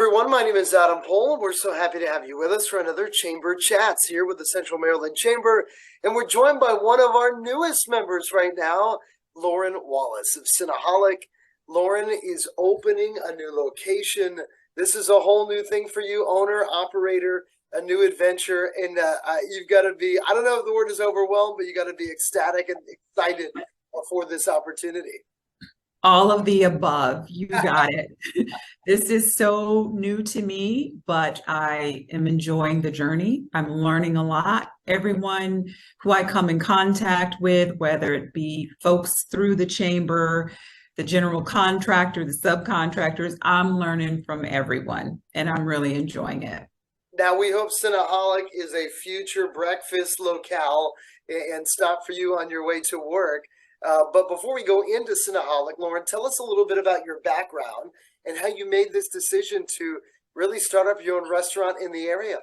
everyone. My name is Adam Pohl. We're so happy to have you with us for another Chamber Chats here with the Central Maryland Chamber. And we're joined by one of our newest members right now, Laurin Wallace of Cinnaholic. Laurin is opening a new location. This is a whole new thing for you, owner, operator, a new adventure. And you've got to be, I don't know if the word is overwhelmed, but you got to be ecstatic and excited for this opportunity. All of the above. You got it. This is so new to me, but I am enjoying the journey. I'm learning a lot. Everyone who I come in contact with, whether it be folks through the chamber, the general contractor, the subcontractors, I'm learning from everyone, and I'm really enjoying it. Now, we hope Cinnaholic is a future breakfast locale and stop for you on your way to work. But before we go into Cinnaholic, Laurin, tell us a little bit about your background and how you made this decision to really start up your own restaurant in the area.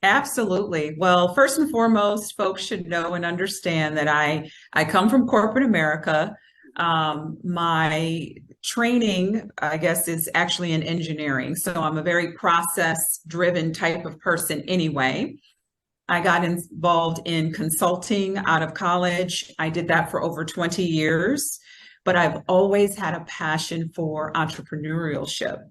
Absolutely. Well, first and foremost, folks should know and understand that I come from corporate America. My training, I guess, is actually in engineering. So I'm a very process-driven type of person anyway. I got involved in consulting out of college. I did that for over 20 years, but I've always had a passion for entrepreneurship.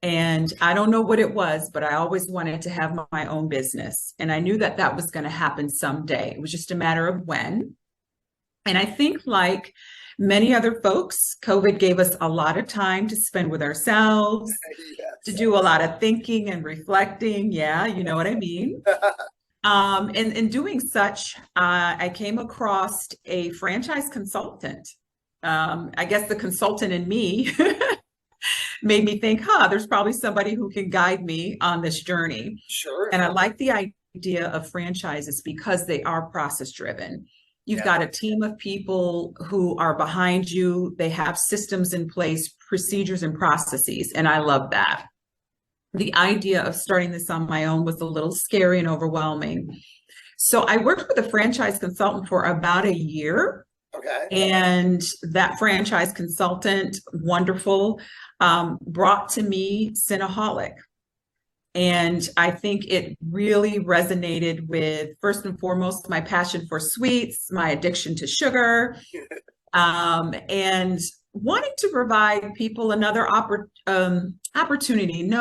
And I don't know what it was, but I always wanted to have my own business. And I knew that that was going to happen someday. It was just a matter of when. And I think, like many other folks, COVID gave us a lot of time to spend with ourselves, Yes. to do a lot of thinking and reflecting. Yeah, you know what I mean? And in doing such, I came across a franchise consultant. I guess the consultant in me made me think, there's probably somebody who can guide me on this journey. Sure. And I like the idea of franchises because they are process driven. You've got a team of people who are behind you. They have systems in place, procedures and processes. And I love that. The idea of starting this on my own was a little scary and overwhelming. So I worked with a franchise consultant for about a year. Okay. And that franchise consultant, wonderful, brought to me Cinnaholic. And I think it really resonated with, first and foremost, my passion for sweets, my addiction to sugar, and wanting to provide people another opportunity,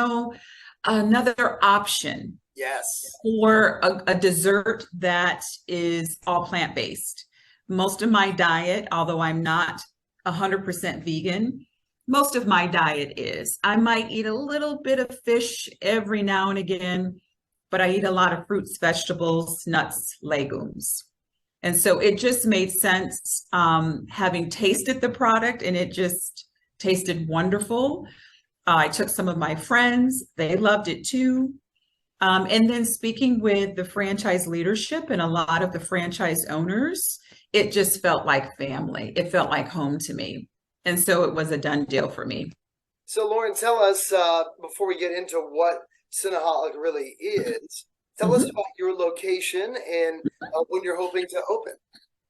another option. Yes. For a dessert that is all plant-based. Most of my diet, although I'm not 100% vegan, most of my diet is. I might eat a little bit of fish every now and again, but I eat a lot of fruits, vegetables, nuts, legumes. And so it just made sense having tasted the product, and it just tasted wonderful. I took some of my friends, they loved it too. And then speaking with the franchise leadership and a lot of the franchise owners, it just felt like family. It felt like home to me. And so it was a done deal for me. So Laurin, tell us, before we get into what Cinnaholic really is, tell us about your location and when you're hoping to open.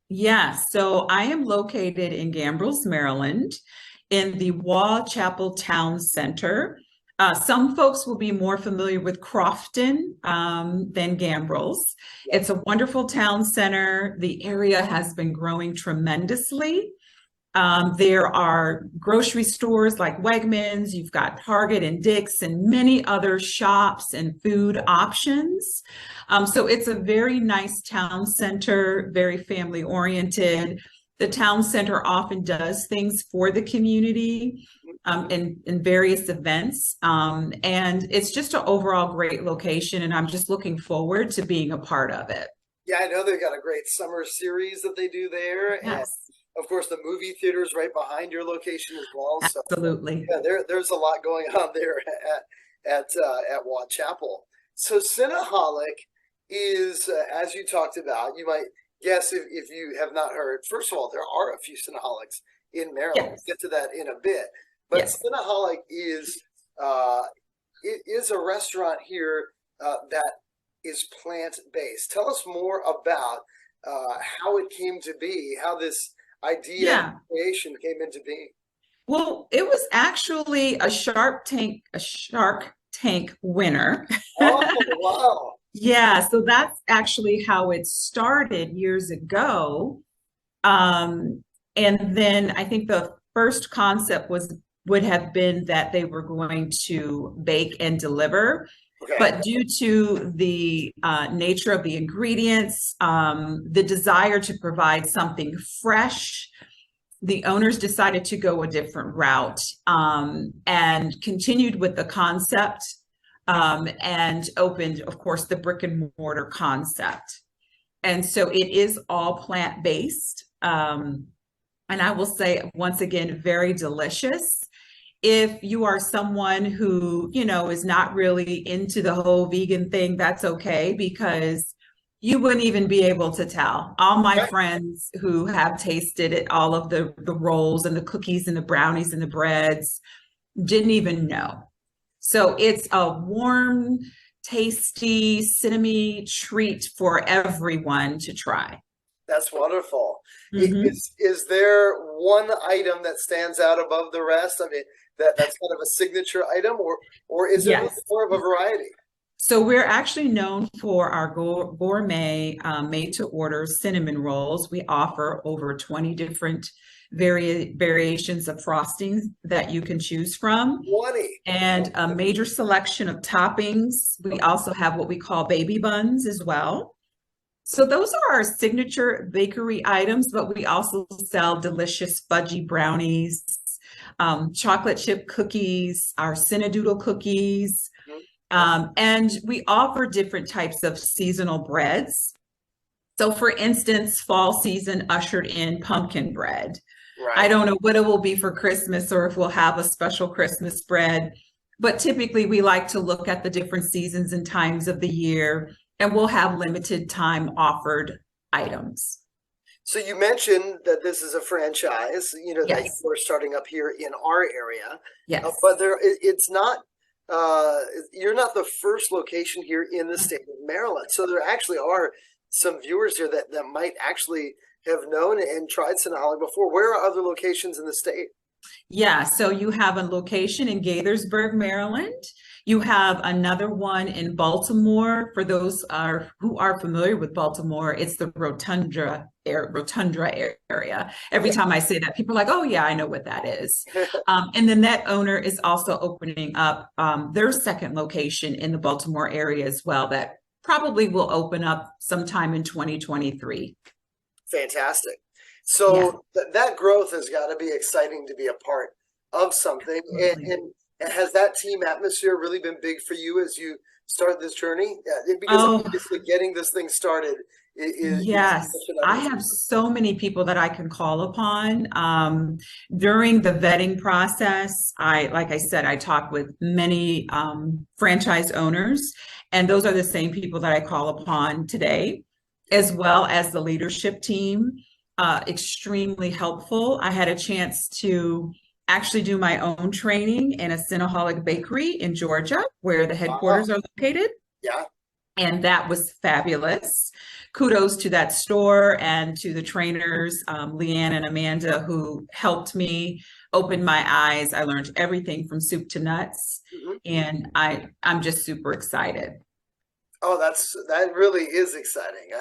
Yeah, so I am located in Gambrills, Maryland, in the Chapel Town Center. Some folks will be more familiar with Crofton than Gambrills. It's a wonderful town center. The area has been growing tremendously. There are grocery stores like Wegmans, you've got Target and Dick's and many other shops and food options. So it's a very nice town center, very family oriented. The town center often does things for the community in various events. And it's just an overall great location. And I'm just looking forward to being a part of it. Yeah, I know they've got a great summer series that they do there. Yes. And of course, the movie theater is right behind your location as well. Absolutely. So yeah, there's a lot going on there at Watt Chapel. So Cinnaholic is, as you talked about, you might guess if you have not heard, first of all, there are a few Cinnaholics in Maryland. Yes. We'll get to that in a bit. But Yes. Cinnaholic is it is a restaurant here that is plant-based. Tell us more about how it came to be, how this idea of creation came into being. Well, it was actually a Shark Tank winner. Oh, wow. Yeah, so that's actually how it started years ago. And then I think the first concept would have been that they were going to bake and deliver. Okay. But due to the nature of the ingredients, the desire to provide something fresh, the owners decided to go a different route, and continued with the concept, and opened, of course, the brick and mortar concept. And so it is all plant-based. And I will say, once again, very delicious. If you are someone who, is not really into the whole vegan thing, that's okay, because you wouldn't even be able to tell. All my friends who have tasted it, all of the rolls and the cookies and the brownies and the breads, didn't even know. So it's a warm, tasty, cinnamon treat for everyone to try. That's wonderful. Mm-hmm. Is there one item that stands out above the rest? I mean, that's kind of a signature item, or is it Yes. more of a variety? So we're actually known for our gourmet made-to-order cinnamon rolls. We offer over 20 different variations of frostings that you can choose from, 20. and a major selection of toppings. We also have what we call baby buns as well. So those are our signature bakery items, but we also sell delicious fudgy brownies, chocolate chip cookies, our Cinnadoodle cookies, and we offer different types of seasonal breads. So for instance, fall season ushered in pumpkin bread. Right. I don't know what it will be for Christmas or if we'll have a special Christmas bread, but typically we like to look at the different seasons and times of the year, and we'll have limited time offered items. So you mentioned that this is a franchise, that Yes. you are starting up here in our area. Yes. But it's not, you're not the first location here in the state of Maryland. So there actually are some viewers here that might actually have known and tried Cinnaholic before. Where are other locations in the state? Yeah, so you have a location in Gaithersburg, Maryland. You have another one in Baltimore. For those who are familiar with Baltimore, it's the Rotunda area. Every time I say that, people are like, oh yeah, I know what that is. And then that owner is also opening up their second location in the Baltimore area as well, that probably will open up sometime in 2023. Fantastic. So that growth has got to be exciting to be a part of something. And has that team atmosphere really been big for you as you start this journey? Because obviously getting this thing started is I have so many people that I can call upon. During the vetting process, like I said, I talk with many franchise owners, and those are the same people that I call upon today, as well as the leadership team. Extremely helpful. I had a chance to actually do my own training in a Cinnaholic bakery in Georgia, where the headquarters are located. Yeah. And that was fabulous. Kudos to that store and to the trainers, Leanne and Amanda, who helped me open my eyes. I learned everything from soup to nuts, and I'm just super excited. Oh, that really is exciting.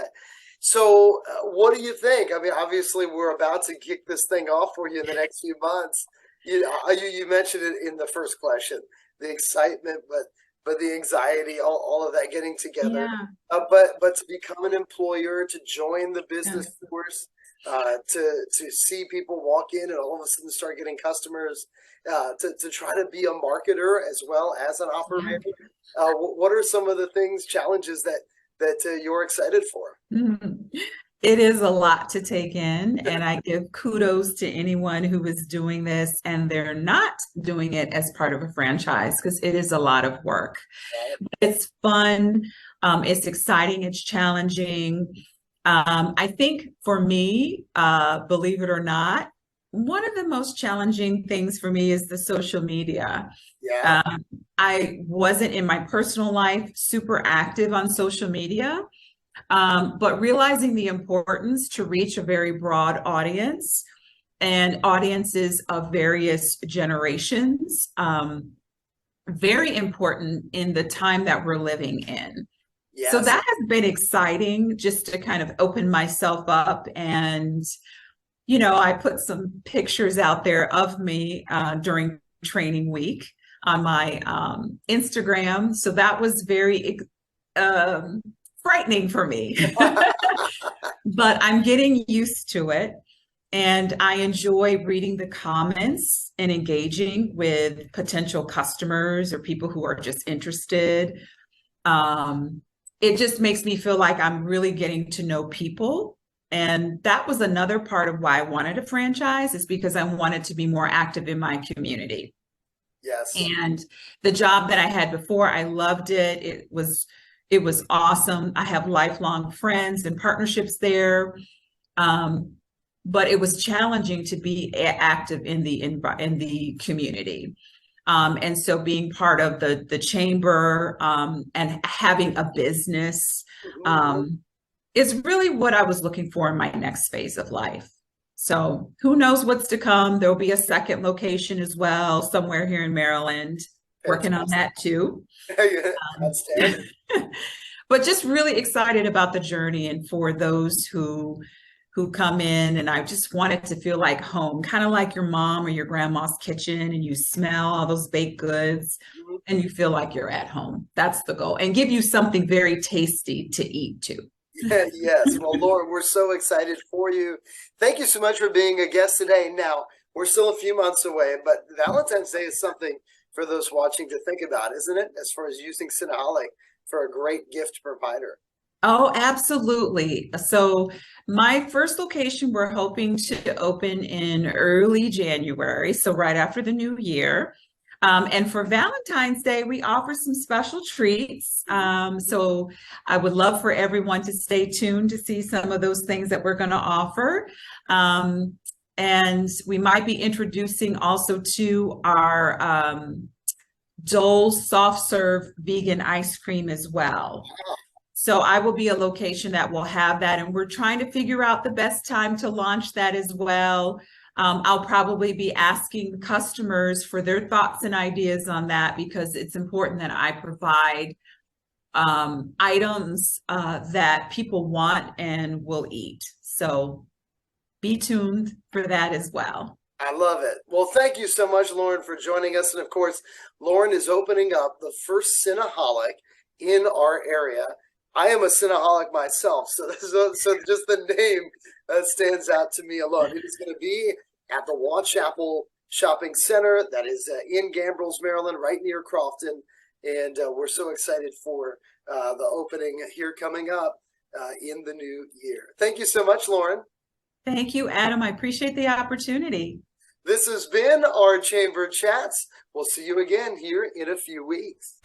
So what do you think? I mean, obviously we're about to kick this thing off for you in the next few months. You mentioned it in the first question, the excitement, but the anxiety, all of that getting together. Yeah. But to become an employer, to join the business force, to see people walk in and all of a sudden start getting customers, to try to be a marketer as well as an operator. What are some of the challenges that you're excited for? It is a lot to take in, and I give kudos to anyone who is doing this and they're not doing it as part of a franchise, because it is a lot of work. It's fun, it's exciting, it's challenging. I think for me, believe it or not, one of the most challenging things for me is the social media. Yeah. I wasn't in my personal life super active on social media, but realizing the importance to reach a very broad audience and audiences of various generations, very important in the time that we're living in. Yes. So that has been exciting, just to kind of open myself up. And, you know, I put some pictures out there of me during training week on my Instagram. So that was very frightening for me, but I'm getting used to it. And I enjoy reading the comments and engaging with potential customers or people who are just interested. It just makes me feel like I'm really getting to know people. And that was another part of why I wanted a franchise, is because I wanted to be more active in my community. Yes. And the job that I had before, I loved it. It was awesome. I have lifelong friends and partnerships there. But it was challenging to be active in the community. And so being part of the chamber and having a business is really what I was looking for in my next phase of life. So who knows what's to come? There'll be a second location as well, somewhere here in Maryland. Working on that too. But just really excited about the journey, and for those who come in, and I just want it to feel like home, kind of like your mom or your grandma's kitchen, and you smell all those baked goods and you feel like you're at home. That's the goal, and give you something very tasty to eat too. Yes. Well, Laurin, we're so excited for you. Thank you so much for being a guest today. Now, we're still a few months away, but Valentine's Day is something for those watching to think about, isn't it? As far as using Cinnaholic for a great gift provider. Oh, absolutely. So my first location, we're hoping to open in early January, so right after the new year. And for Valentine's Day, we offer some special treats. So I would love for everyone to stay tuned to see some of those things that we're going to offer. And we might be introducing also to our Dole soft serve vegan ice cream as well. So I will be a location that will have that, and we're trying to figure out the best time to launch that as well. I'll probably be asking customers for their thoughts and ideas on that, because it's important that I provide items that people want and will eat. So be tuned for that as well. I love it. Well, thank you so much, Laurin, for joining us. And of course, Laurin is opening up the first Cinnaholic in our area. I am a Cinnaholic myself, so just the name stands out to me alone. It is going to be at the Waugh Chapel Shopping Center. That is in Gambrills, Maryland, right near Crofton. And we're so excited for the opening here coming up in the new year. Thank you so much, Laurin. Thank you, Adam. I appreciate the opportunity. This has been our Chamber Chats. We'll see you again here in a few weeks.